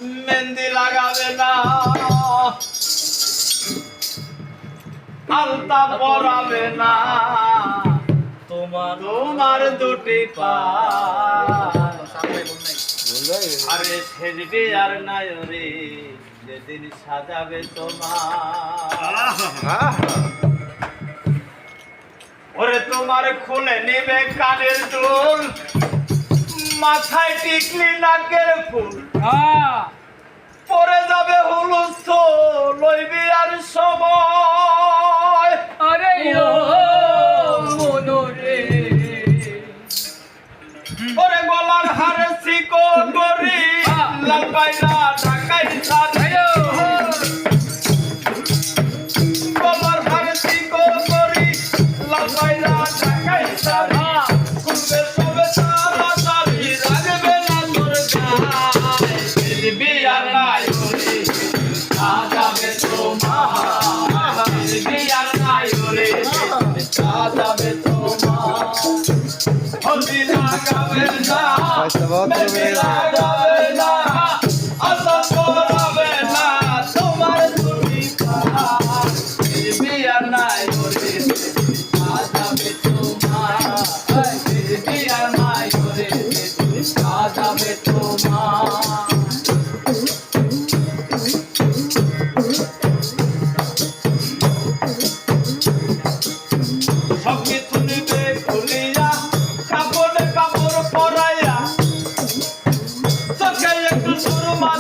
মেহেন্দি লাগাবে না, আলতা পরাবে না, তোমার দুটি পা। আরে সেজবে আর নাই রে যেদিন সাজাবে তোমার। ওরে তোমার খুলে নিবে কানের দুল, মাথায় টিকলি নাকের ফুল, পরে যাবে হুলস্থুল লইবি আর সময়। আরে ও মনোরে ওরে গলার হারে শিকল করি লাগাইলা ঢাকাই সারে, গলার হারে শিকল করি লাগাইলা ঢাকাই সারে, খুলবে সবে তাড়াতাড়ি রাখবে না তোর গায়ে, ফিরবি আর নাই ওরে সাজাবে তোমার, ফিরবি আর নাই ওরে সাজাবে তোমার। হলদি লাগাবে না, মেহেন্দি লাগাবে না, আলতা পরাবে না, তোমার দুটি পা, ফিরবি আর নাই ওরে সাজাবে তোমার, ফিরবি আর নাই ওরে সাজাবে তোমার। সবকিছু নিবে খুলিয়া, কাপড়ে কাপড় পরাইয়া, চোখে একটু সুরমা